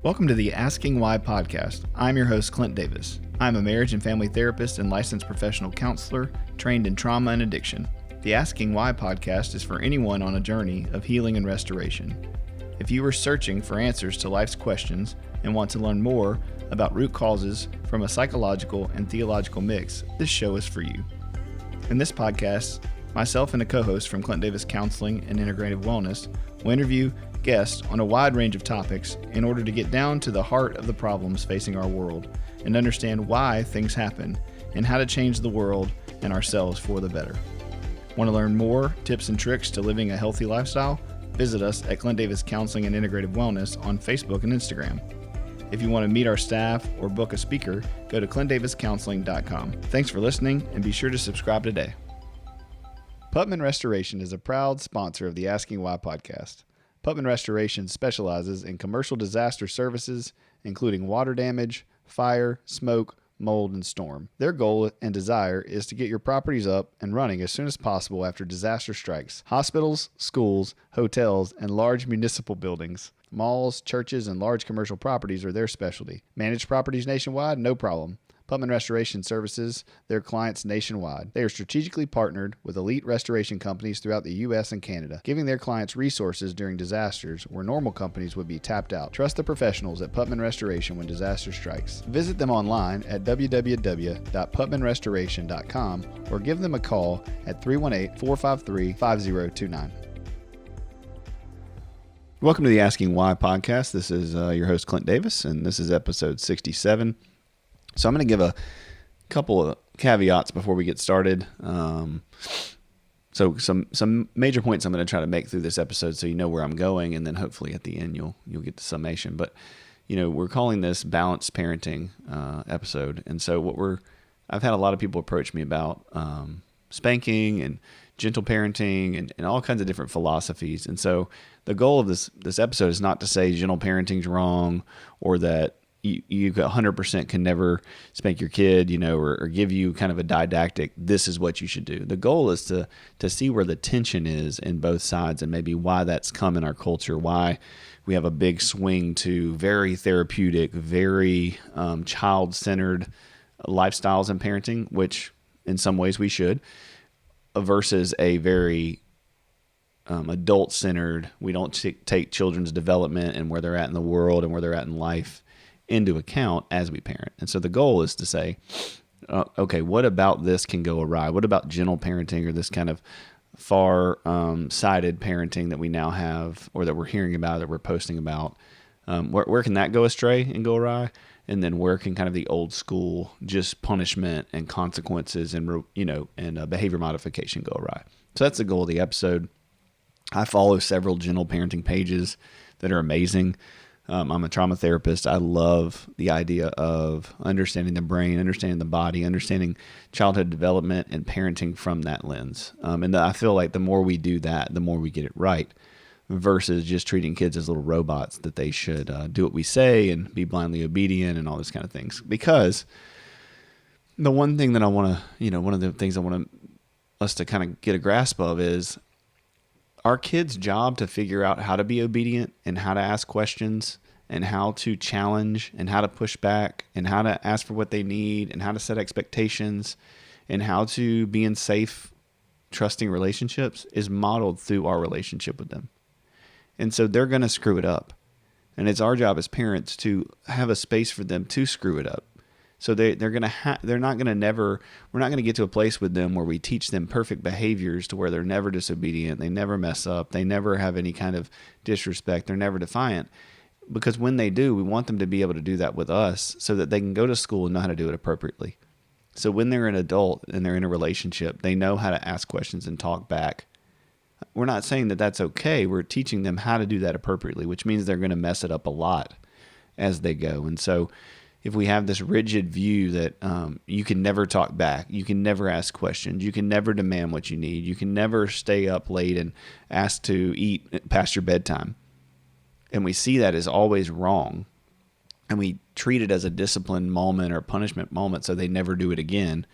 Welcome to the Asking Why podcast. I'm your host, Clint Davis. I'm a marriage and family therapist and licensed professional counselor trained in trauma and addiction. The Asking Why podcast is for anyone on a journey of healing and restoration. If you are searching for answers to life's questions and want to learn more about root causes from a psychological and theological mix, this show is for you. In this podcast, myself and a co-host from Clint Davis Counseling and Integrative Wellness will interview guests on a wide range of topics in order to get down to the heart of the problems facing our world and understand why things happen and how to change the world and ourselves for the better. Want to learn more tips and tricks to living a healthy lifestyle? Visit us at Clint Davis Counseling and Integrative Wellness on Facebook and Instagram. If you want to meet our staff or book a speaker, go to clintdaviscounseling.com. Thanks for listening, and be sure to subscribe today. Putman Restoration is a proud sponsor of the Asking Why podcast. Putman Restoration specializes in commercial disaster services, including water damage, fire, smoke, mold, and storm. Their goal and desire is to get your properties up and running as soon as possible after disaster strikes. Hospitals, schools, hotels, and large municipal buildings. Malls, churches, and large commercial properties are their specialty. Managed properties nationwide? No problem. Putman Restoration services their clients nationwide. They are strategically partnered with elite restoration companies throughout the U.S. and Canada, giving their clients resources during disasters where normal companies would be tapped out. Trust the professionals at Putman Restoration when disaster strikes. Visit them online at www.putmanrestoration.com or give them a call at 318-453-5029. Welcome to the Asking Why podcast. This is your host, Clint Davis, and this is episode 67. So I'm going to give a couple of caveats before we get started. So some major points I'm going to try to make through this episode so you know where I'm going, and then hopefully at the end you'll get the summation. But we're calling this balanced parenting episode, and so I've had a lot of people approach me about spanking and gentle parenting and all kinds of different philosophies. And so the goal of this episode is not to say gentle parenting's wrong or that you 100% can never spank your kid, or give you kind of a didactic, this is what you should do. The goal is to see where the tension is in both sides and maybe why that's come in our culture, why we have a big swing to very therapeutic, very child-centered lifestyles in parenting, which in some ways we should, versus a very adult-centered, we don't take children's development and where they're at in the world and where they're at in life into account as we parent. And so the goal is to say, okay, what about this can go awry? What about gentle parenting or this kind of far-sighted parenting that we now have or that we're hearing about, that we're posting about? Where can that go astray and go awry? And then where can kind of the old school just punishment and consequences and behavior modification go awry? So that's the goal of the episode. I follow several gentle parenting pages that are amazing. I'm a trauma therapist. I love the idea of understanding the brain, understanding the body, understanding childhood development and parenting from that lens. And I feel like the more we do that, the more we get it right versus just treating kids as little robots that they should do what we say and be blindly obedient and all this kind of things. Because the one thing that I want to, one of the things I want us to kind of get a grasp of is our kids' job to figure out how to be obedient and how to ask questions and how to challenge and how to push back and how to ask for what they need and how to set expectations and how to be in safe, trusting relationships is modeled through our relationship with them. And so they're going to screw it up. And it's our job as parents to have a space for them to screw it up. So we're not going to get to a place with them where we teach them perfect behaviors to where they're never disobedient, they never mess up, they never have any kind of disrespect, they're never defiant. Because when they do, we want them to be able to do that with us so that they can go to school and know how to do it appropriately. So when they're an adult and they're in a relationship, they know how to ask questions and talk back. We're not saying that that's okay. We're teaching them how to do that appropriately, which means they're going to mess it up a lot as they go. And so if we have this rigid view that you can never talk back, you can never ask questions, you can never demand what you need, you can never stay up late and ask to eat past your bedtime, and we see that as always wrong, and we treat it as a discipline moment or punishment moment so they never do it again,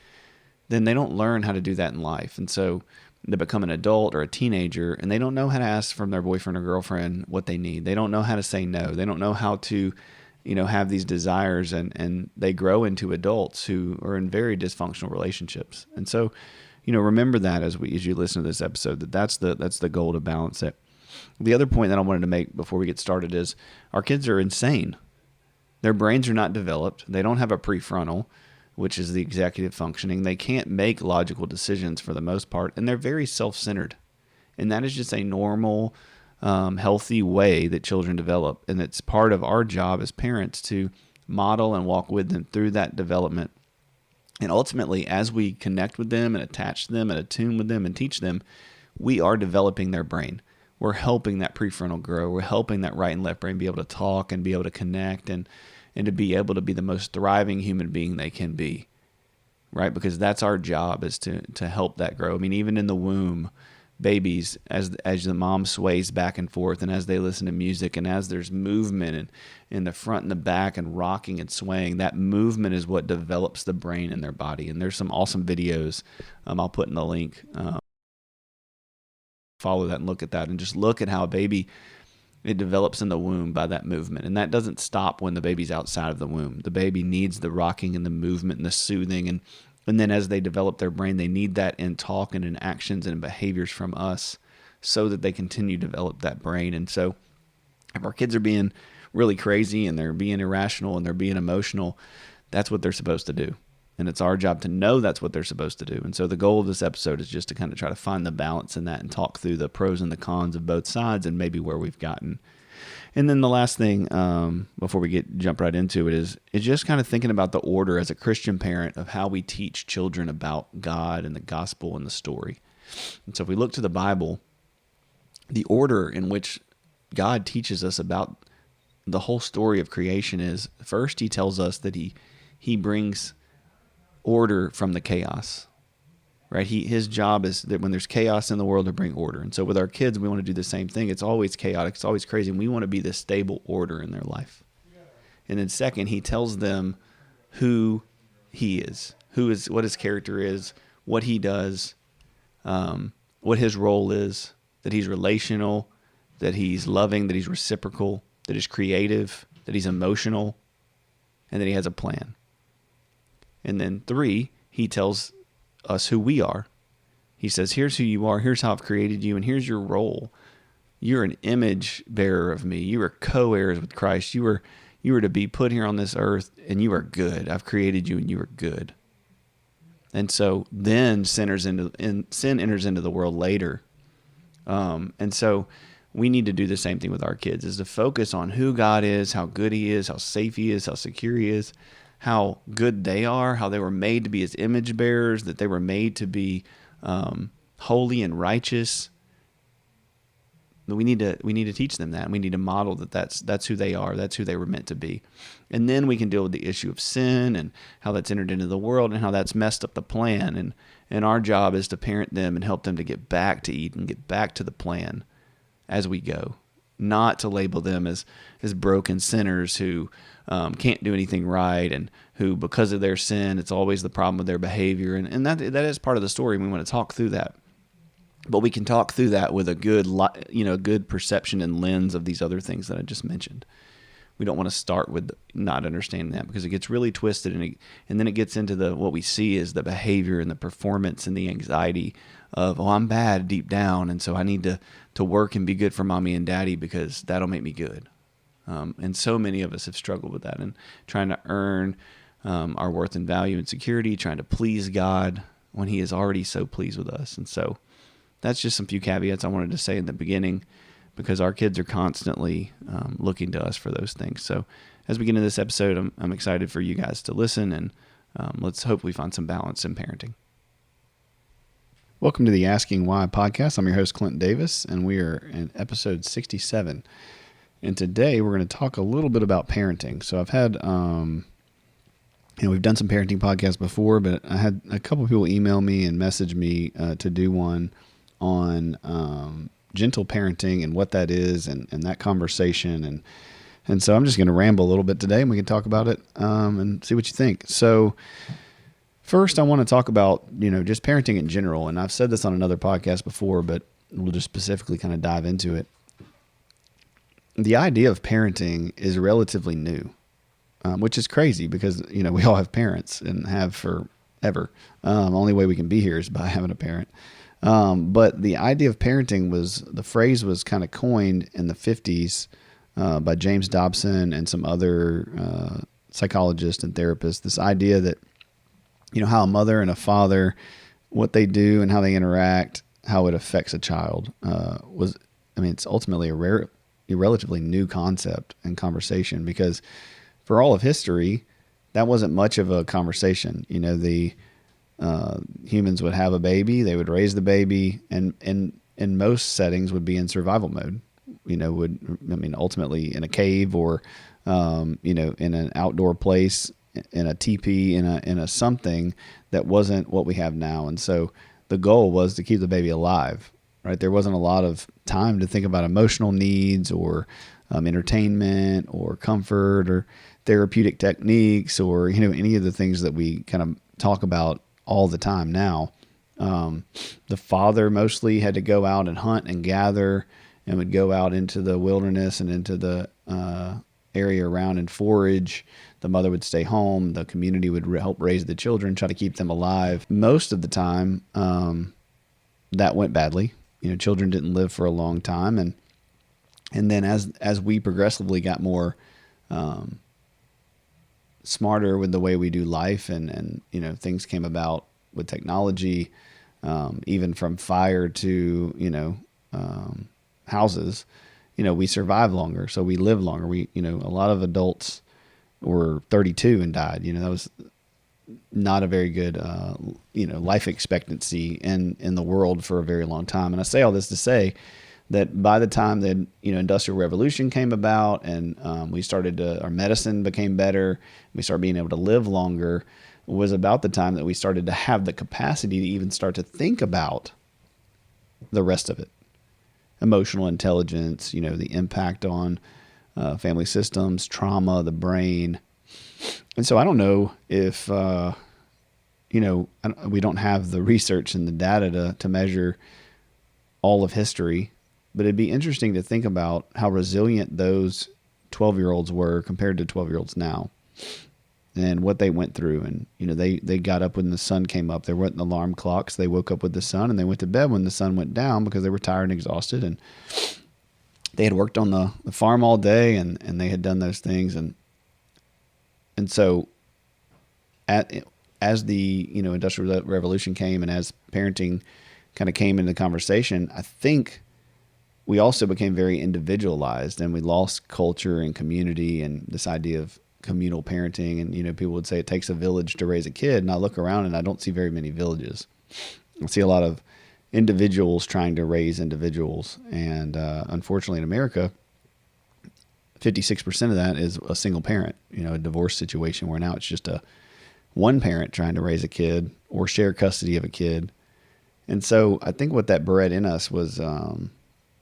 then they don't learn how to do that in life. And so they become an adult or a teenager, and they don't know how to ask from their boyfriend or girlfriend what they need. They don't know how to say no. They don't know how to, have these desires, and they grow into adults who are in very dysfunctional relationships. And so, remember that as you listen to this episode, that's the goal, to balance it. The other point that I wanted to make before we get started is our kids are insane. Their brains are not developed. They don't have a prefrontal, which is the executive functioning. They can't make logical decisions for the most part, and they're very self-centered. And that is just a normal, healthy way that children develop. And it's part of our job as parents to model and walk with them through that development. And ultimately, as we connect with them and attach to them and attune with them and teach them, we are developing their brain. We're helping that prefrontal grow. We're helping that right and left brain be able to talk and be able to connect and to be able to be the most thriving human being they can be, right? Because that's our job, is to help that grow. I mean, even in the womb, babies, as the mom sways back and forth, and as they listen to music, and as there's movement in the front and the back and rocking and swaying, that movement is what develops the brain in their body. And there's some awesome videos I'll put in the link. Follow that and look at that, and just look at how a baby, it develops in the womb by that movement. And that doesn't stop when the baby's outside of the womb. The baby needs the rocking and the movement and the soothing. And then as they develop their brain, they need that in talk and in actions and in behaviors from us so that they continue to develop that brain. And so if our kids are being really crazy and they're being irrational and they're being emotional, that's what they're supposed to do. And it's our job to know that's what they're supposed to do. And so the goal of this episode is just to kind of try to find the balance in that and talk through the pros and the cons of both sides and maybe where we've gotten. And then the last thing, before we jump right into it, is just kind of thinking about the order as a Christian parent of how we teach children about God and the gospel and the story. And so if we look to the Bible, the order in which God teaches us about the whole story of creation is, first, he tells us that he brings order from the chaos, right? His job is that when there's chaos in the world, to bring order. And so with our kids, we want to do the same thing. It's always chaotic. It's always crazy. And we want to be the stable order in their life. And then second, he tells them who he is, what his character is, what he does, what his role is, that he's relational, that he's loving, that he's reciprocal, that he's creative, that he's emotional, and that he has a plan. And then 3, he tells us who we are. He says, here's who you are, here's how I've created you, and here's your role. You're an image bearer of me. You are co-heirs with Christ. You are to be put here on this earth, and you are good. I've created you, and you are good. And so then sin enters into the world later. And so we need to do the same thing with our kids, is to focus on who God is, how good he is, how safe he is, how secure he is, how good they are, how they were made to be his image bearers, that they were made to be holy and righteous. We need to teach them that. And we need to model that's who they are. That's who they were meant to be. And then we can deal with the issue of sin and how that's entered into the world and how that's messed up the plan. And our job is to parent them and help them to get back to Eden, get back to the plan as we go. Not to label them as broken sinners who can't do anything right, and who, because of their sin, it's always the problem with their behavior. And that is part of the story. We want to talk through that. But we can talk through that with a good perception and lens of these other things that I just mentioned. We don't want to start with not understanding that, because it gets really twisted, and then it gets into what we see is the behavior and the performance and the anxiety of, I'm bad deep down, and so I need to work and be good for mommy and daddy because that'll make me good. And so many of us have struggled with that and trying to earn our worth and value and security, trying to please God when he is already so pleased with us. And so that's just some few caveats I wanted to say in the beginning, because our kids are constantly looking to us for those things. So as we get into this episode, I'm excited for you guys to listen, and let's hopefully find some balance in parenting. Welcome to the Asking Why podcast. I'm your host, Clint Davis, and we are in episode 67. And today we're going to talk a little bit about parenting. So I've had, we've done some parenting podcasts before, but I had a couple of people email me and message me to do one on gentle parenting and what that is, and that conversation. And so I'm just going to ramble a little bit today, and we can talk about it and see what you think. So First, I want to talk about, just parenting in general. And I've said this on another podcast before, but we'll just specifically kind of dive into it. The idea of parenting is relatively new, which is crazy because, we all have parents and have forever. Only way we can be here is by having a parent. But the idea of parenting the phrase was kind of coined in the 50s by James Dobson and some other psychologists and therapists. This idea that, how a mother and a father, what they do and how they interact, how it affects a child it's ultimately a relatively new concept and conversation, because for all of history, that wasn't much of a conversation. The humans would have a baby, they would raise the baby, and in most settings would be in survival mode. Ultimately in a cave or, in an outdoor place, in a teepee, in a something that wasn't what we have now. And so the goal was to keep the baby alive, right? There wasn't a lot of time to think about emotional needs or entertainment or comfort or therapeutic techniques or, any of the things that we kind of talk about all the time now. The father mostly had to go out and hunt and gather and would go out into the wilderness and into the area around and forage. The mother would stay home. The community would help raise the children, try to keep them alive. Most of the time, that went badly. Children didn't live for a long time. And then as we progressively got more smarter with the way we do life and things came about with technology, even from fire to, houses, we survive longer. So we live longer. A lot of adults were 32 and died. That was not a very good, life expectancy in the world for a very long time. And I say all this to say that by the time the Industrial Revolution came about and our medicine became better, we started being able to live longer, was about the time that we started to have the capacity to even start to think about the rest of it. Emotional intelligence, the impact on family systems, trauma, the brain. And so I don't know if, we don't have the research and the data to measure all of history, but it'd be interesting to think about how resilient those 12-year-olds were compared to 12-year-olds now and what they went through. And, they got up when the sun came up. There weren't alarm clocks. They woke up with the sun and they went to bed when the sun went down because they were tired and exhausted. And they had worked on the farm all day and they had done those things. And so as the, Industrial Revolution came and as parenting kind of came into the conversation, I think we also became very individualized and we lost culture and community and this idea of communal parenting. And, people would say it takes a village to raise a kid. And I look around and I don't see very many villages. I see a lot of individuals trying to raise individuals. And unfortunately in America, 56% of that is a single parent, a divorce situation where now it's just one parent trying to raise a kid or share custody of a kid. And so I think what that bred in us was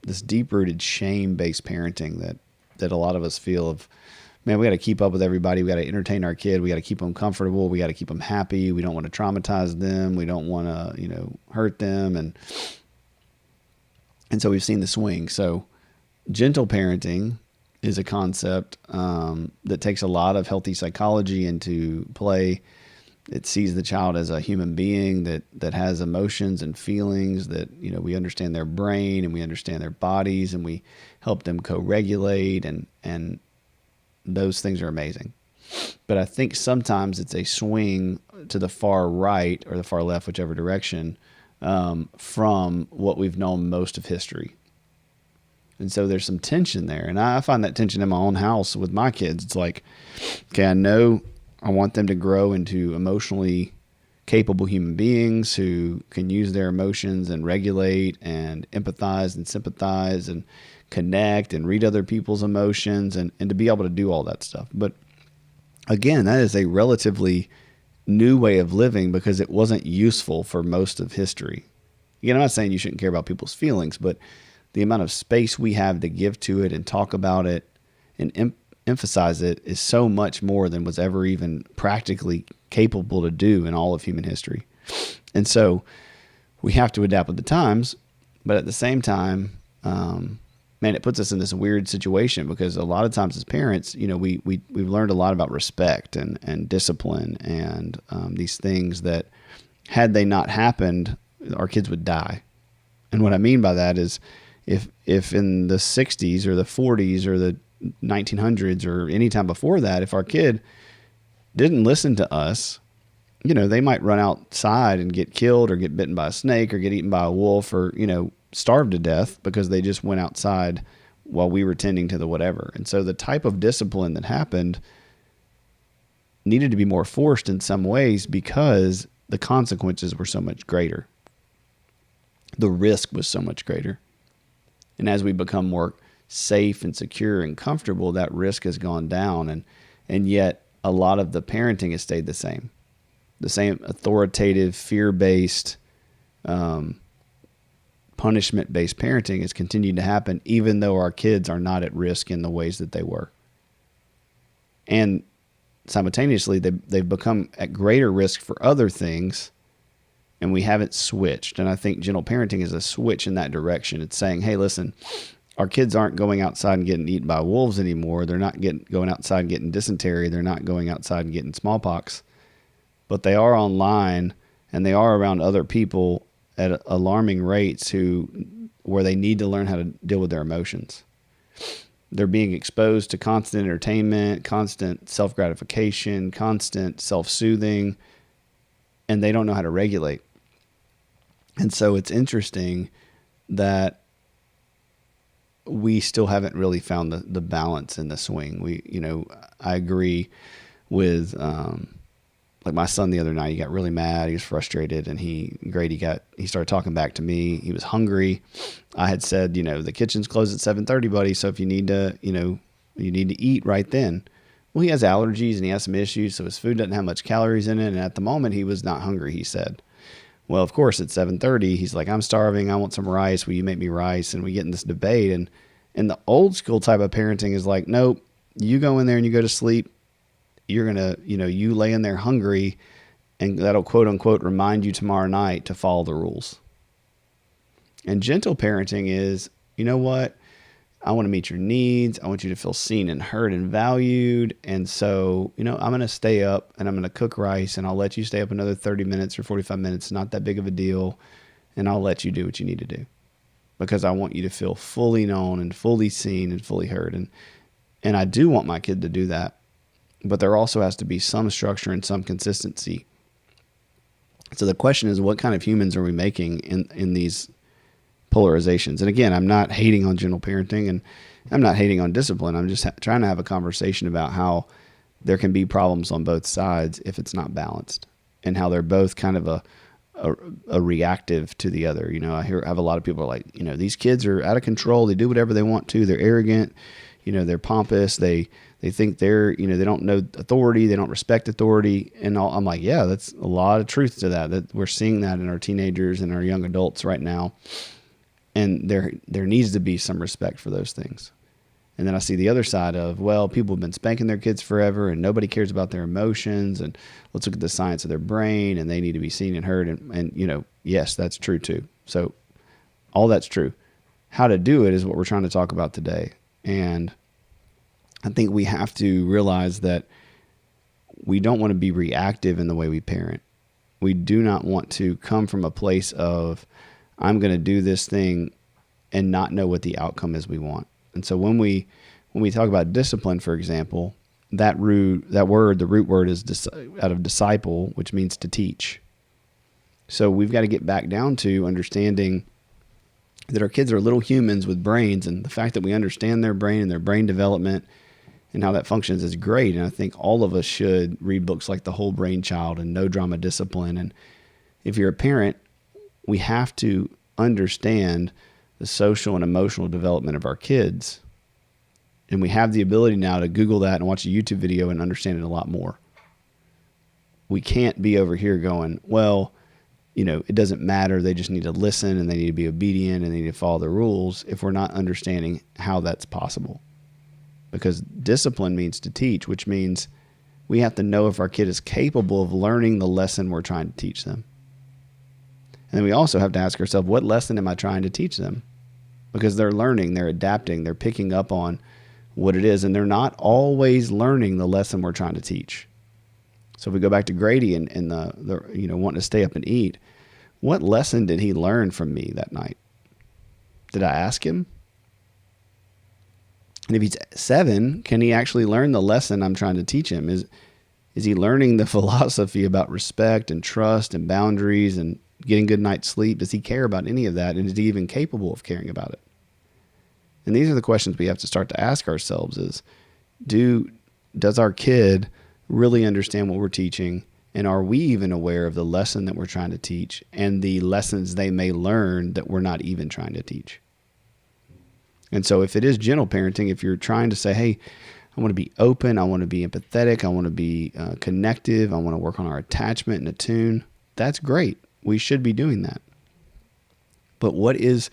this deep-rooted shame-based parenting that a lot of us feel of, man, we got to keep up with everybody. We got to entertain our kid. We got to keep them comfortable. We got to keep them happy. We don't want to traumatize them. We don't want to, hurt them. And so we've seen the swing. So gentle parenting is a concept that takes a lot of healthy psychology into play. It sees the child as a human being that has emotions and feelings, that, we understand their brain and we understand their bodies and we help them co-regulate and those things are amazing. But I think sometimes it's a swing to the far right or the far left, whichever direction, from what we've known most of history. And so there's some tension there. And I find that tension in my own house with my kids. It's like, okay, I know I want them to grow into emotionally capable human beings who can use their emotions and regulate and empathize and sympathize and connect and read other people's emotions and to be able to do all that stuff. But again, that is a relatively new way of living because it wasn't useful for most of history. Again, I'm not saying you shouldn't care about people's feelings, but the amount of space we have to give to it and talk about it and emphasize it is so much more than was ever even practically capable to do in all of human history. And so we have to adapt with the times, but at the same time, man, it puts us in this weird situation because a lot of times as parents, we've learned a lot about respect and discipline and these things that had they not happened, our kids would die. And what I mean by that is if in the 60s or the 40s or the 1900s or any time before that, if our kid didn't listen to us, they might run outside and get killed or get bitten by a snake or get eaten by a wolf or, starve to death because they just went outside while we were tending to the whatever. And so the type of discipline that happened needed to be more forced in some ways because the consequences were so much greater. The risk was so much greater. And as we become more safe and secure and comfortable, that risk has gone down. And yet a lot of the parenting has stayed the same. The same authoritative, fear-based, punishment-based parenting has continued to happen, even though our kids are not at risk in the ways that they were. And simultaneously, they've become at greater risk for other things, and we haven't switched. And I think gentle parenting is a switch in that direction. It's saying, hey, listen, our kids aren't going outside and getting eaten by wolves anymore. They're not going outside and getting dysentery. They're not going outside and getting smallpox. But they are online, and they are around other people at alarming rates where they need to learn how to deal with their emotions. They're being exposed to constant entertainment, constant self-gratification, constant self-soothing, and they don't know how to regulate. And so it's interesting that we still haven't really found the balance in the swing. I agree with like my son the other night. He got really mad. He was frustrated, and he started talking back to me. He was hungry. I had said, the kitchen's closed at 7:30, buddy. So if you need to, you need to eat right then. Well, he has allergies and he has some issues, so his food doesn't have much calories in it. And at the moment, he was not hungry. He said, well, of course, at 7:30, he's like, I'm starving. I want some rice. Will you make me rice? And we get in this debate. And the old school type of parenting is like, nope, you go in there and you go to sleep. You're going to, you lay in there hungry, and that'll quote unquote remind you tomorrow night to follow the rules. And gentle parenting is, you know what? I want to meet your needs. I want you to feel seen and heard and valued. And so, I'm going to stay up and I'm going to cook rice, and I'll let you stay up another 30 minutes or 45 minutes. Not that big of a deal. And I'll let you do what you need to do because I want you to feel fully known and fully seen and fully heard. And I do want my kid to do that. But there also has to be some structure and some consistency. So the question is, what kind of humans are we making in these polarizations? And again, I'm not hating on gentle parenting, and I'm not hating on discipline. I'm just trying to have a conversation about how there can be problems on both sides if it's not balanced, and how they're both kind of a reactive to the other. I have a lot of people are like, these kids are out of control. They do whatever they want to. They're arrogant. They're pompous. They think they don't know authority. They don't respect authority. And I'm like, yeah, that's a lot of truth to that we're seeing that in our teenagers and our young adults right now. And there needs to be some respect for those things. And then I see the other side of, well, people have been spanking their kids forever and nobody cares about their emotions. And let's look at the science of their brain, and they need to be seen and heard. And yes, that's true too. So all that's true. How to do it is what we're trying to talk about today. And I think we have to realize that we don't want to be reactive in the way we parent. We do not want to come from a place of, I'm going to do this thing and not know what the outcome is we want. And so when we talk about discipline, for example, the root word is out of disciple, which means to teach. So we've got to get back down to understanding that our kids are little humans with brains, and the fact that we understand their brain and their brain development and how that functions is great. And I think all of us should read books like The Whole Brain Child and No Drama Discipline. And if you're a parent, we have to understand the social and emotional development of our kids. And we have the ability now to Google that and watch a YouTube video and understand it a lot more. We can't be over here going, well, it doesn't matter. They just need to listen and they need to be obedient and they need to follow the rules, if we're not understanding how that's possible. Because discipline means to teach, which means we have to know if our kid is capable of learning the lesson we're trying to teach them. And we also have to ask ourselves, what lesson am I trying to teach them? Because they're learning, they're adapting, they're picking up on what it is, and they're not always learning the lesson we're trying to teach. So if we go back to Grady and the wanting to stay up and eat, what lesson did he learn from me that night? Did I ask him? And if he's 7, can he actually learn the lesson I'm trying to teach him? Is he learning the philosophy about respect and trust and boundaries and getting good night's sleep? Does he care about any of that? And is he even capable of caring about it? And these are the questions we have to start to ask ourselves is, does our kid really understand what we're teaching? And are we even aware of the lesson that we're trying to teach and the lessons they may learn that we're not even trying to teach? And so if it is gentle parenting, if you're trying to say, hey, I want to be open, I want to be empathetic, I want to be connective, I want to work on our attachment and attune, that's great. We should be doing that. But what is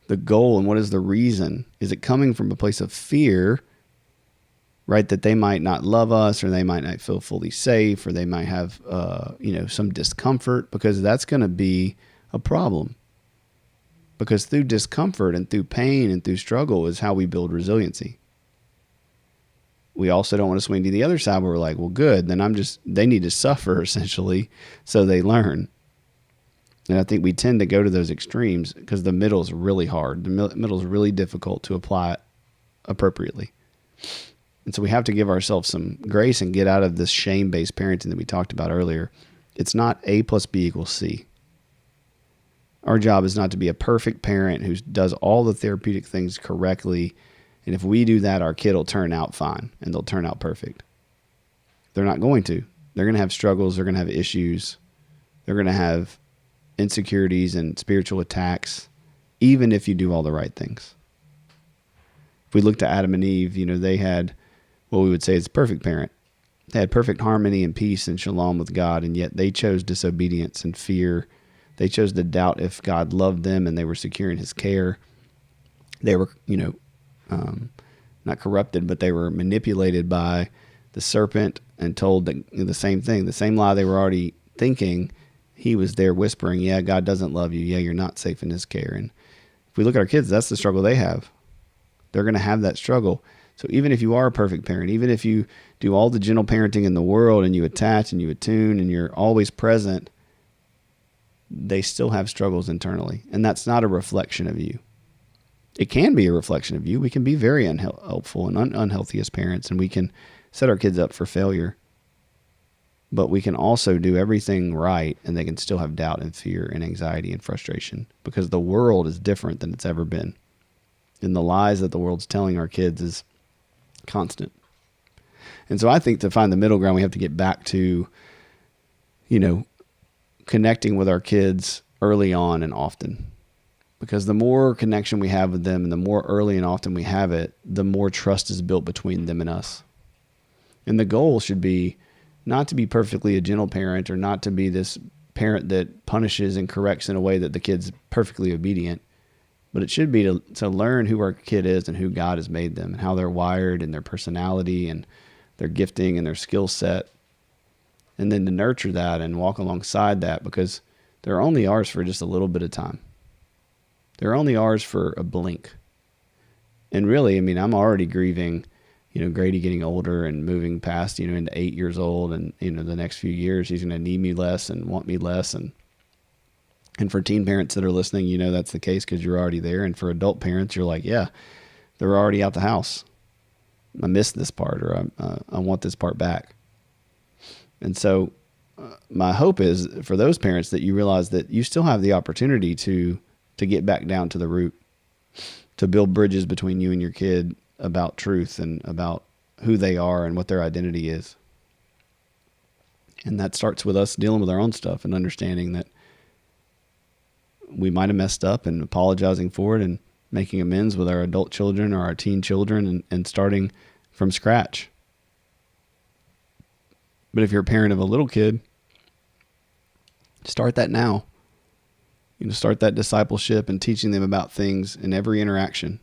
the goal and what is the reason? Is it coming from a place of fear, right, that they might not love us, or they might not feel fully safe, or they might have some discomfort? Because that's going to be a problem. Because through discomfort and through pain and through struggle is how we build resiliency. We also don't want to swing to the other side where we're like, well, good, then they need to suffer essentially so they learn. And I think we tend to go to those extremes because the middle is really hard. The middle is really difficult to apply it appropriately. And so we have to give ourselves some grace and get out of this shame-based parenting that we talked about earlier. It's not A plus B equals C. Our job is not to be a perfect parent who does all the therapeutic things correctly. And if we do that, our kid will turn out fine and they'll turn out perfect. They're not going to. They're going to have struggles. They're going to have issues. They're going to have insecurities and spiritual attacks, even if you do all the right things. If we look to Adam and Eve, they had what we would say is a perfect parent. They had perfect harmony and peace and shalom with God, and yet they chose disobedience and fear. They chose to doubt if God loved them and they were secure in his care. They were, not corrupted, but they were manipulated by the serpent and told the same thing, the same lie they were already thinking. He was there whispering, yeah, God doesn't love you. Yeah, you're not safe in his care. And if we look at our kids, that's the struggle they have. They're going to have that struggle. So even if you are a perfect parent, even if you do all the gentle parenting in the world and you attach and you attune and you're always present, they still have struggles internally. And that's not a reflection of you. It can be a reflection of you. We can be very unhelpful and unhealthy as parents, and we can set our kids up for failure. But we can also do everything right, and they can still have doubt and fear and anxiety and frustration because the world is different than it's ever been. And the lies that the world's telling our kids is constant. And so I think to find the middle ground, we have to get back to, connecting with our kids early on and often. Because the more connection we have with them and the more early and often we have it, the more trust is built between them and us. And the goal should be not to be perfectly a gentle parent or not to be this parent that punishes and corrects in a way that the kid's perfectly obedient, but it should be to learn who our kid is and who God has made them and how they're wired and their personality and their gifting and their skill set. And then to nurture that and walk alongside that because they're only ours for just a little bit of time. They're only ours for a blink. And really, I'm already grieving, Grady getting older and moving past, into 8 years old. And, the next few years, he's going to need me less and want me less. And for teen parents that are listening, that's the case because you're already there. And for adult parents, you're like, yeah, they're already out the house. I missed this part or I want this part back. And so my hope is for those parents that you realize that you still have the opportunity to get back down to the root, to build bridges between you and your kid about truth and about who they are and what their identity is. And that starts with us dealing with our own stuff and understanding that we might have messed up and apologizing for it and making amends with our adult children or our teen children and starting from scratch. But if you're a parent of a little kid, start that now. Start that discipleship and teaching them about things in every interaction.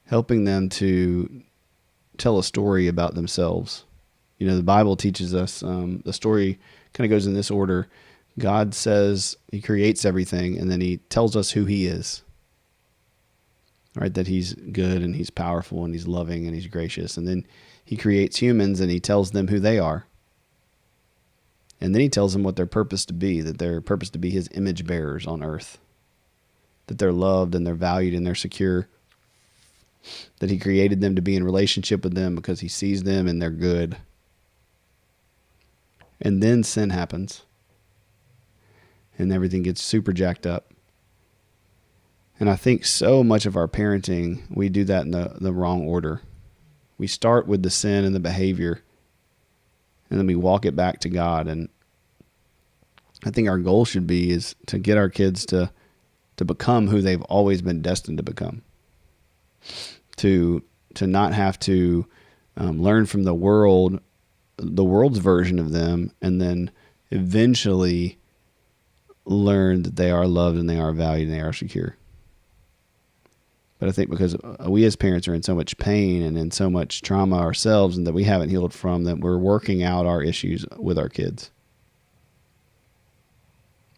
Helping them to tell a story about themselves The Bible teaches us, the story kind of goes in this order. God says he creates everything, and then he tells us who he is, right? That he's good and he's powerful and he's loving and he's gracious. And then he creates humans and he tells them who they are. And then he tells them what their purpose to be, that they're purpose to be his image bearers on earth, that they're loved and they're valued and they're secure, that he created them to be in relationship with them because he sees them and they're good. And then sin happens and everything gets super jacked up. And I think so much of our parenting, we do that in the wrong order. We start with the sin and the behavior, and then we walk it back to God. And I think our goal should be is to get our kids to become who they've always been destined to become. To not have to learn from the world's version of them, and then eventually learn that they are loved and they are valued and they are secure. But I think because we as parents are in so much pain and in so much trauma ourselves, and that we haven't healed from, that we're working out our issues with our kids.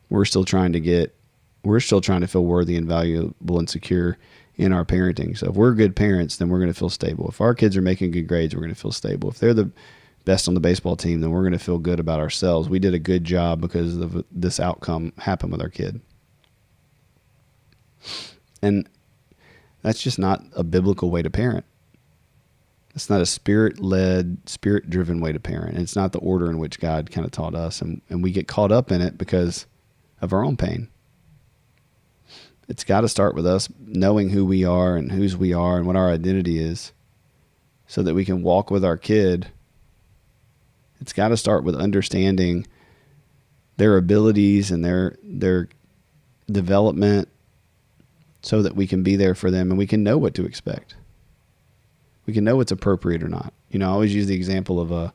We're still trying to feel worthy and valuable and secure in our parenting. So if we're good parents, then we're going to feel stable. If our kids are making good grades, we're going to feel stable. If they're the best on the baseball team, then we're going to feel good about ourselves. We did a good job because of this outcome happened with our kid. And that's just not a biblical way to parent. It's not a spirit-led, spirit-driven way to parent. And it's not the order in which God kind of taught us. And we get caught up in it because of our own pain. It's got to start with us knowing who we are and whose we are and what our identity is, so that we can walk with our kid. It's got to start with understanding their abilities and their development, so that we can be there for them and we can know what to expect. We can know what's appropriate or not. I always use the example of the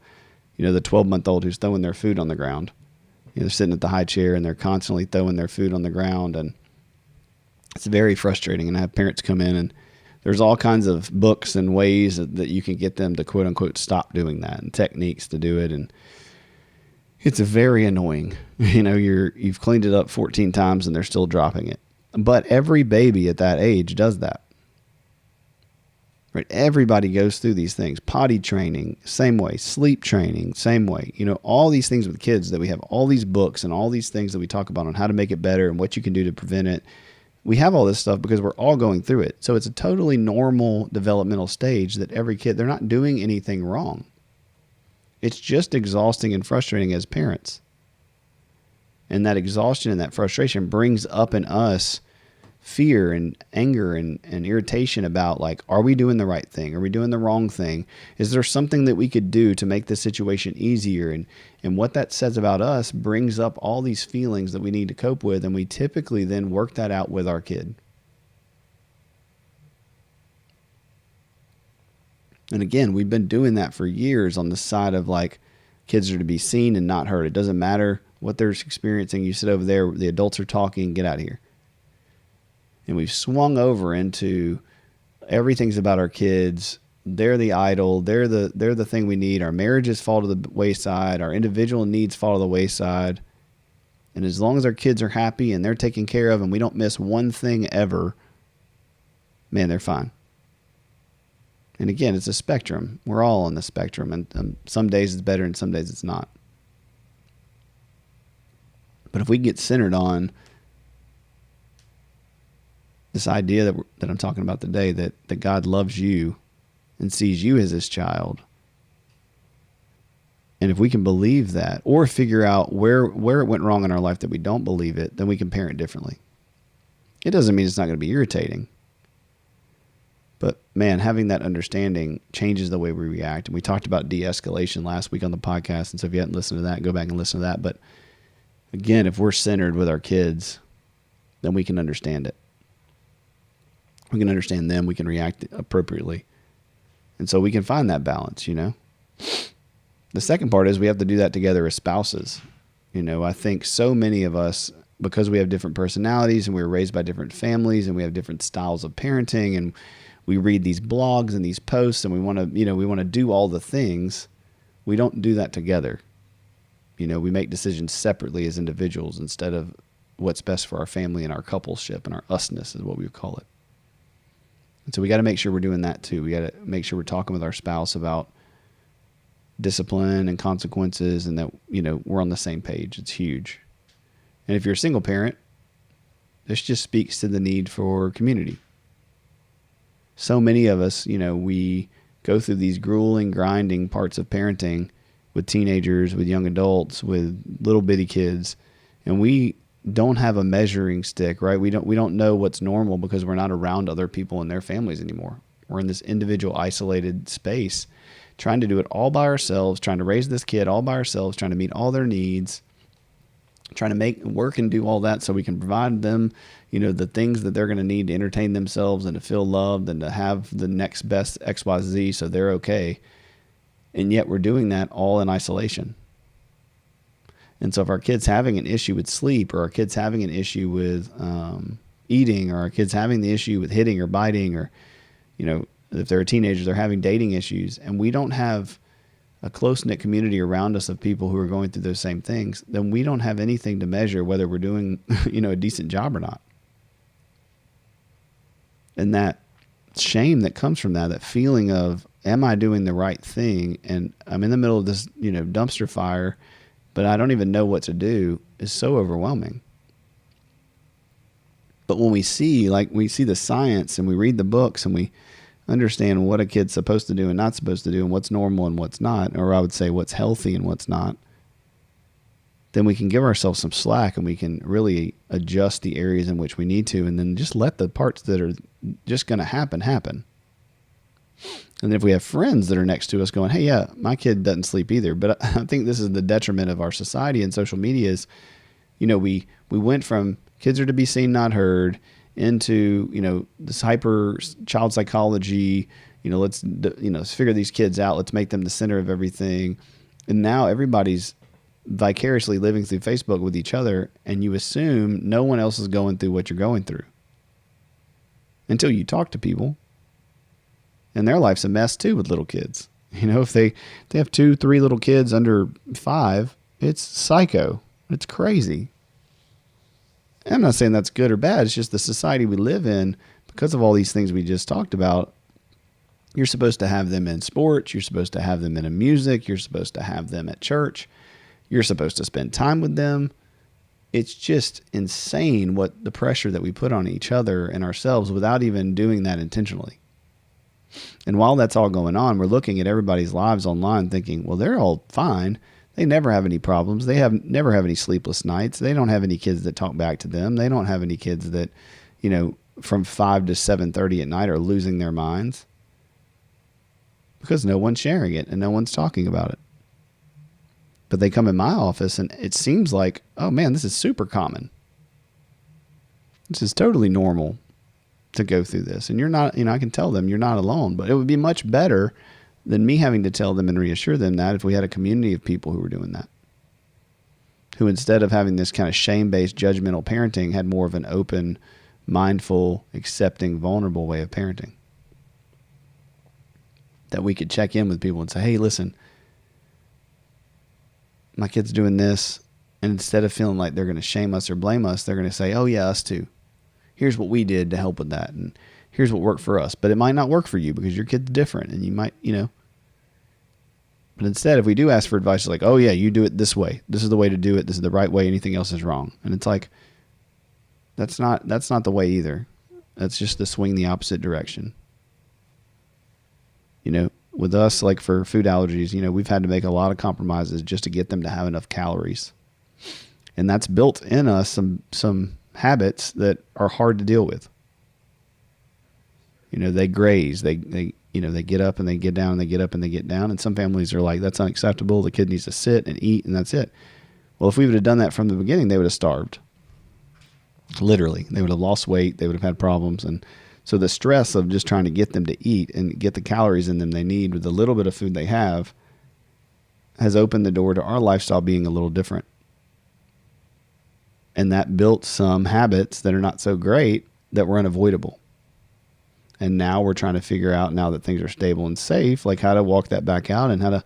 12-month-old who's throwing their food on the ground. They're sitting at the high chair and they're constantly throwing their food on the ground, and it's very frustrating. And I have parents come in, and there's all kinds of books and ways that you can get them to quote unquote stop doing that, and techniques to do it. And it's very annoying. You've cleaned it up 14 times and they're still dropping it. But every baby at that age does that. Right? Everybody goes through these things. Potty training, same way. Sleep training, same way. All these things with kids, that we have all these books and all these things that we talk about on how to make it better and what you can do to prevent it. We have all this stuff because we're all going through it. So it's a totally normal developmental stage that every kid, they're not doing anything wrong. It's just exhausting and frustrating as parents. And that exhaustion and that frustration brings up in us fear and anger and irritation about, like, are we doing the right thing? Are we doing the wrong thing? Is there something that we could do to make the situation easier? And what that says about us brings up all these feelings that we need to cope with, and we typically then work that out with our kid. And again, we've been doing that for years on the side of, like, kids are to be seen and not heard. It doesn't matter what they're experiencing. You sit over there, the adults are talking, get out of here. And we've swung over into everything's about our kids. They're the idol. They're the thing we need. Our marriages fall to the wayside. Our individual needs fall to the wayside. And as long as our kids are happy and they're taken care of and we don't miss one thing ever, man, they're fine. And again, it's a spectrum. We're all on the spectrum. And some days it's better and some days it's not. But if we get centered on this idea that I'm talking about today, that God loves you and sees you as his child, and if we can believe that, or figure out where it went wrong in our life that we don't believe it, then we can parent differently. It doesn't mean it's not going to be irritating. But man, having that understanding changes the way we react. And we talked about de-escalation last week on the podcast. And so if you hadn't listened to that, go back and listen to that. But again, if we're centered with our kids, then we can understand it. We can understand them. We can react appropriately. And so we can find that balance, The second part is we have to do that together as spouses. I think so many of us, because we have different personalities and we were raised by different families and we have different styles of parenting, and we read these blogs and these posts and we want to do all the things. we don't do that together. We make decisions separately as individuals instead of what's best for our family and our coupleship and our usness is what we would call it. And so we got to make sure we're doing that too. We got to make sure we're talking with our spouse about discipline and consequences, and that, we're on the same page. It's huge. And if you're a single parent, this just speaks to the need for community. So many of us, we go through these grueling, grinding parts of parenting with teenagers, with young adults, with little bitty kids, and we don't have a measuring stick, right? We don't know what's normal because we're not around other people and their families anymore. We're in this individual, isolated space, trying to do it all by ourselves, trying to raise this kid all by ourselves, trying to meet all their needs, trying to make work and do all that so we can provide them, the things that they're going to need to entertain themselves and to feel loved and to have the next best XYZ so they're okay. And yet we're doing that all in isolation. And so if our kid's having an issue with sleep, or our kid's having an issue with eating, or our kid's having the issue with hitting or biting, or, if they're teenagers, they're having dating issues, and we don't have a close-knit community around us of people who are going through those same things, then we don't have anything to measure whether we're doing, a decent job or not. And that shame that comes from that feeling of, am I doing the right thing? And I'm in the middle of this, dumpster fire, but I don't even know what to do, is so overwhelming. But when we see the science and we read the books and we understand what a kid's supposed to do and not supposed to do and what's normal and what's not, or I would say what's healthy and what's not, then we can give ourselves some slack and we can really adjust the areas in which we need to, and then just let the parts that are just going to happen. And if we have friends that are next to us going, hey, yeah, my kid doesn't sleep either. But I think this is the detriment of our society and social media is, we went from kids are to be seen, not heard, into, this hyper child psychology, let's figure these kids out. Let's make them the center of everything. And now everybody's vicariously living through Facebook with each other, and you assume no one else is going through what you're going through until you talk to people. And their life's a mess too with little kids. If they have 2-3 little kids under 5, it's psycho. It's crazy. I'm not saying that's good or bad. It's just the society we live in, because of all these things we just talked about. You're supposed to have them in sports. You're supposed to have them in music. You're supposed to have them at church. You're supposed to spend time with them. It's just insane what the pressure that we put on each other and ourselves without even doing that intentionally. And while that's all going on, we're looking at everybody's lives online thinking, well, they're all fine. They never have any problems. They never have any sleepless nights. They don't have any kids that talk back to them. They don't have any kids that, from 5 to 7:30 at night are losing their minds, because no one's sharing it and no one's talking about it. But they come in my office and it seems like, oh man, this is super common. This is totally normal to go through this. And you're not, I can tell them you're not alone, but it would be much better than me having to tell them and reassure them that if we had a community of people who were doing that, who instead of having this kind of shame-based judgmental parenting had more of an open, mindful, accepting, vulnerable way of parenting. That we could check in with people and say, hey, listen, my kid's doing this. And instead of feeling like they're going to shame us or blame us, they're going to say, oh yeah, us too. Here's what we did to help with that. And here's what worked for us. But it might not work for you because your kid's different. And you might, But instead, if we do ask for advice, it's like, oh yeah, you do it this way. This is the way to do it. This is the right way. Anything else is wrong. And it's like, that's not the way either. That's just to swing the opposite direction. With us, like for food allergies, we've had to make a lot of compromises just to get them to have enough calories. And that's built in us some habits that are hard to deal with. They graze, they get up and they get down and they get up and they get down. And some families are like, that's unacceptable. The kid needs to sit and eat and that's it. Well, if we would have done that from the beginning, they would have starved. Literally, they would have lost weight. They would have had problems. And so the stress of just trying to get them to eat and get the calories in them they need with the little bit of food they have has opened the door to our lifestyle being a little different. And that built some habits that are not so great that were unavoidable. And now we're trying to figure out, now that things are stable and safe, like how to walk that back out and how to,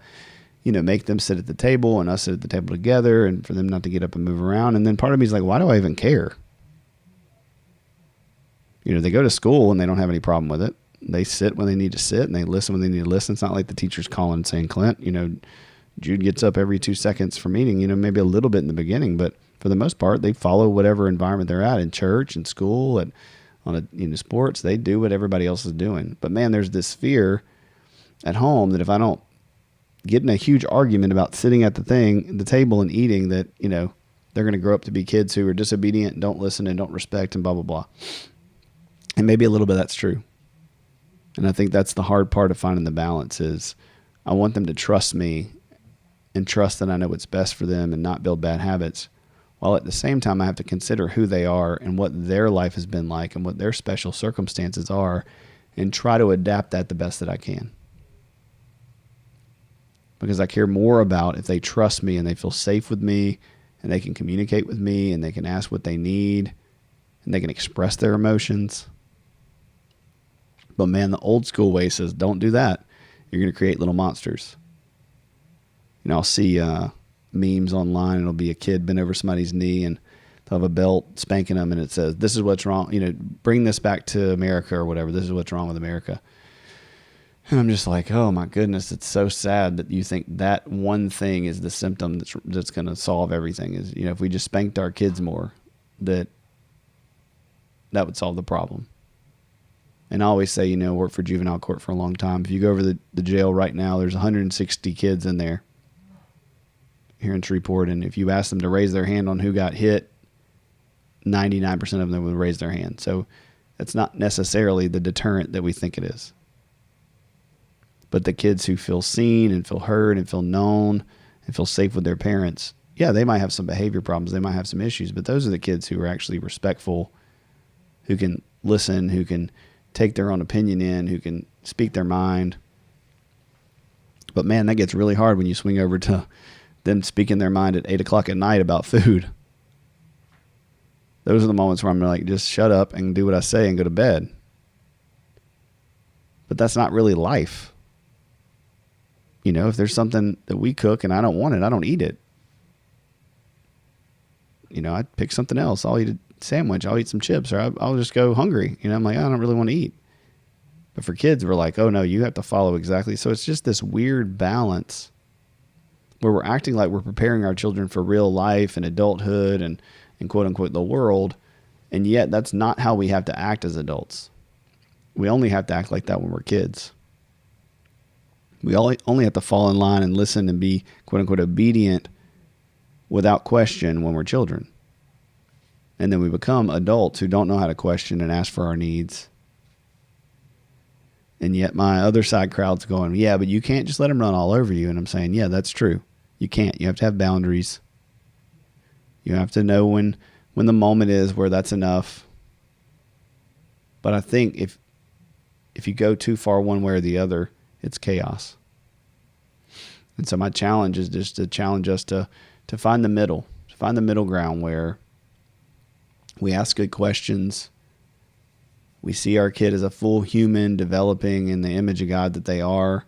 make them sit at the table and us sit at the table together, and for them not to get up and move around. And then part of me is like, why do I even care? They go to school and they don't have any problem with it. They sit when they need to sit and they listen when they need to listen. It's not like the teacher's calling and saying, Clint, Jude gets up every 2 seconds from eating, maybe a little bit in the beginning, but for the most part, they follow whatever environment they're at in church and school and on sports. They do what everybody else is doing. But man, there's this fear at home that if I don't get in a huge argument about sitting at the table and eating, that, they're going to grow up to be kids who are disobedient and don't listen and don't respect and blah, blah, blah. And maybe a little bit of that's true. And I think that's the hard part of finding the balance is I want them to trust me and trust that I know what's best for them and not build bad habits, while at the same time I have to consider who they are and what their life has been like and what their special circumstances are and try to adapt that the best that I can. Because I care more about if they trust me and they feel safe with me and they can communicate with me and they can ask what they need and they can express their emotions. But man, the old school way says, don't do that. You're going to create little monsters. I'll see memes online. It'll be a kid bent over somebody's knee and they'll have a belt spanking them and it says, this is what's wrong. Bring this back to America or whatever. This is what's wrong with America. And I'm just like, oh my goodness, it's so sad that you think that one thing is the symptom that's going to solve everything. Is, if we just spanked our kids more, that would solve the problem. And I always say, work for juvenile court for a long time. If you go over the jail right now, there's 160 kids in there here in Shreveport. And if you ask them to raise their hand on who got hit, 99% of them would raise their hand. So it's not necessarily the deterrent that we think it is. But the kids who feel seen and feel heard and feel known and feel safe with their parents, yeah, they might have some behavior problems. They might have some issues, but those are the kids who are actually respectful, who can listen, who can take their own opinion in, who can speak their mind. But man, that gets really hard when you swing over to them speaking their mind at 8 o'clock at night about food. Those are the moments where I'm like, just shut up and do what I say and go to bed. But that's not really life. If there's something that we cook and I don't want it, I don't eat it. I'd pick something else. I'll eat a sandwich. I'll eat some chips, or I'll just go hungry. I'm like, I don't really want to eat. But for kids, we're like, oh no, you have to follow exactly. So it's just this weird balance where we're acting like we're preparing our children for real life and adulthood and quote unquote the world. And yet that's not how we have to act as adults. We only have to act like that when we're kids. We only have to fall in line and listen and be quote unquote obedient without question when we're children. And then we become adults who don't know how to question and ask for our needs. And yet my other side crowd's going, yeah, but you can't just let them run all over you. And I'm saying, yeah, that's true. You can't. You have to have boundaries. You have to know when the moment is where that's enough. But I think if you go too far one way or the other, it's chaos. And so my challenge is just to challenge us to find the middle, to find the middle ground where we ask good questions. We see our kid as a full human developing in the image of God that they are.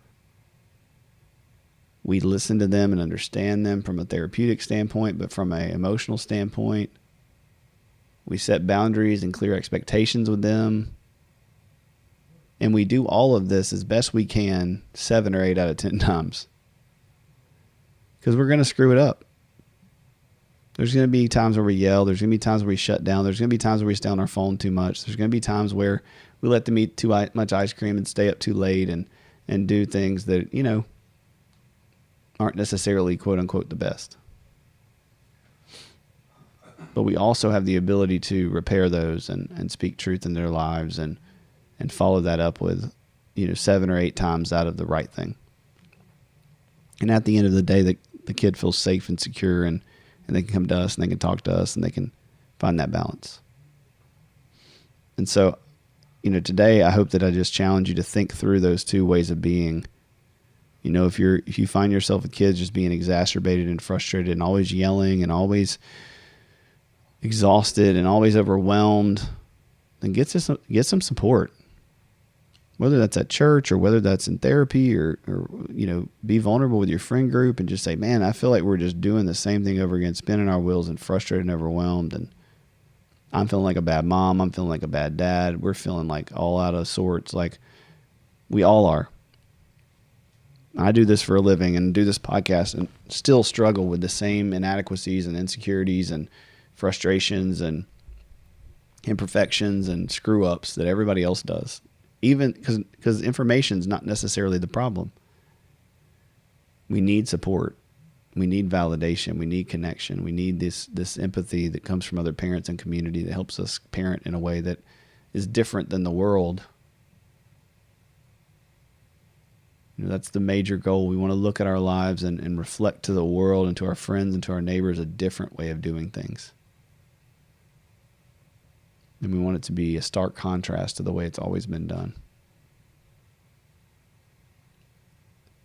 We listen to them and understand them from a therapeutic standpoint, but from an emotional standpoint. We set boundaries and clear expectations with them. And we do all of this as best we can 7 or 8 out of 10 times. Because we're going to screw it up. There's going to be times where we yell. There's going to be times where we shut down. There's going to be times where we stay on our phone too much. There's going to be times where we let them eat too much ice cream and stay up too late and do things that, aren't necessarily quote unquote the best. But we also have the ability to repair those and speak truth in their lives and follow that up with, 7 or 8 times out of the right thing. And at the end of the day, the kid feels safe and secure and they can come to us and they can talk to us and they can find that balance. And so, today I hope that I just challenge you to think through those two ways of being. If you find yourself with kids just being exacerbated and frustrated and always yelling and always exhausted and always overwhelmed, then get some support. whether that's at church or whether that's in therapy or be vulnerable with your friend group and just say, man, I feel like we're just doing the same thing over again, spinning our wheels and frustrated and overwhelmed. And I'm feeling like a bad mom. I'm feeling like a bad dad. We're feeling like all out of sorts. Like we all are. I do this for a living and do this podcast and still struggle with the same inadequacies and insecurities and frustrations and imperfections and screw ups that everybody else does. Even because information is not necessarily the problem. We need support. We need validation. We need connection. We need this empathy that comes from other parents and community that helps us parent in a way that is different than the world. That's the major goal. We want to look at our lives and reflect to the world and to our friends and to our neighbors a different way of doing things. And we want it to be a stark contrast to the way it's always been done.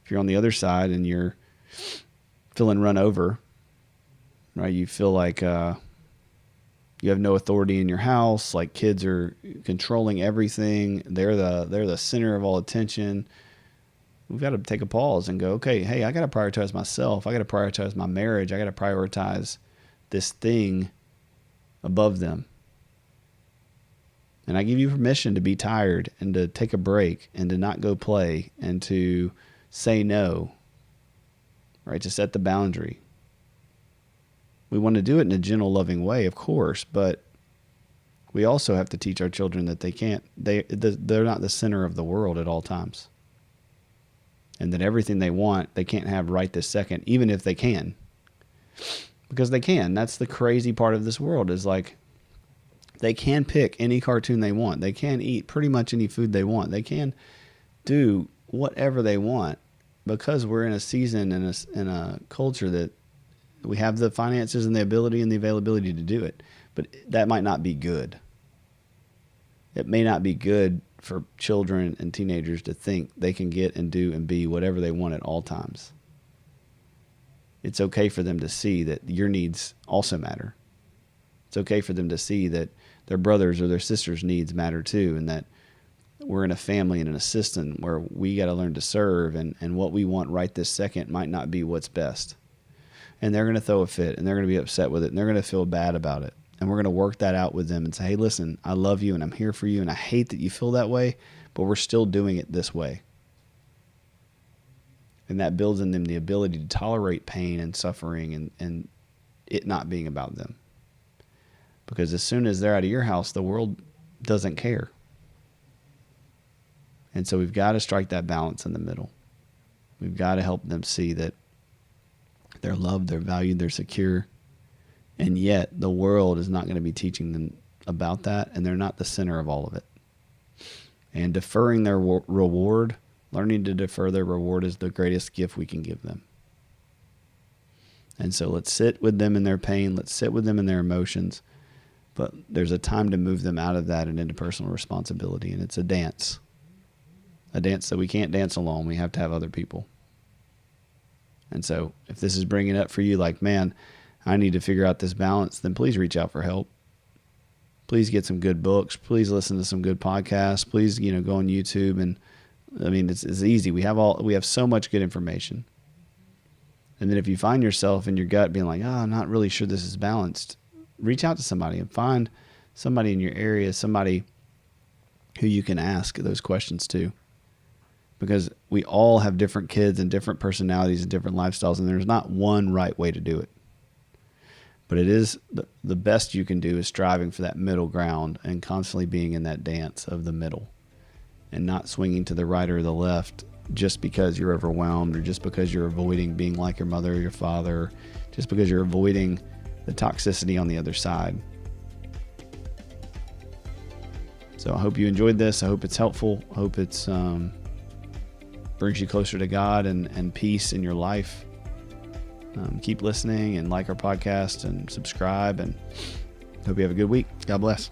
If you're on the other side and you're feeling run over, right? You feel like you have no authority in your house, like kids are controlling everything. They're the center of all attention. We've got to take a pause and go, okay, hey, I got to prioritize myself. I got to prioritize my marriage. I got to prioritize this thing above them. And I give you permission to be tired and to take a break and to not go play and to say no, right? To set the boundary. We want to do it in a gentle, loving way, of course, but we also have to teach our children that they're not the center of the world at all times. And that everything they want, they can't have right this second, even if they can. Because they can. That's the crazy part of this world is like, they can pick any cartoon they want. They can eat pretty much any food they want. They can do whatever they want because we're in a season and in a culture that we have the finances and the ability and the availability to do it. But that might not be good. It may not be good for children and teenagers to think they can get and do and be whatever they want at all times. It's okay for them to see that your needs also matter. It's okay for them to see that their brothers or their sisters' needs matter too, and that we're in a family and in a system where we got to learn to serve, and what we want right this second might not be what's best. And they're going to throw a fit, and they're going to be upset with it, and they're going to feel bad about it. And we're going to work that out with them and say, hey, listen, I love you, and I'm here for you, and I hate that you feel that way, but we're still doing it this way. And that builds in them the ability to tolerate pain and suffering and it not being about them. Because as soon as they're out of your house, the world doesn't care. And so we've got to strike that balance in the middle. We've got to help them see that they're loved, they're valued, they're secure. And yet the world is not going to be teaching them about that, and they're not the center of all of it. And deferring their reward, learning to defer their reward is the greatest gift we can give them. And so let's sit with them in their pain. Let's sit with them in their emotions. But there's a time to move them out of that and into personal responsibility. And it's a dance that we can't dance alone. We have to have other people. And so if this is bringing it up for you like, man, I need to figure out this balance, then please reach out for help. Please get some good books. Please listen to some good podcasts. Please, go on YouTube. And I mean, it's easy. We have so much good information. And then if you find yourself in your gut being like, I'm not really sure this is balanced, reach out to somebody and find somebody in your area, somebody who you can ask those questions to. Because we all have different kids and different personalities and different lifestyles, and there's not one right way to do it. But it is the best you can do is striving for that middle ground and constantly being in that dance of the middle and not swinging to the right or the left just because you're overwhelmed or just because you're avoiding being like your mother or your father, just because you're avoiding the toxicity on the other side. So I hope you enjoyed this. I hope it's helpful. I hope it's brings you closer to God and peace in your life. Keep listening and like our podcast and subscribe, and hope you have a good week. God bless.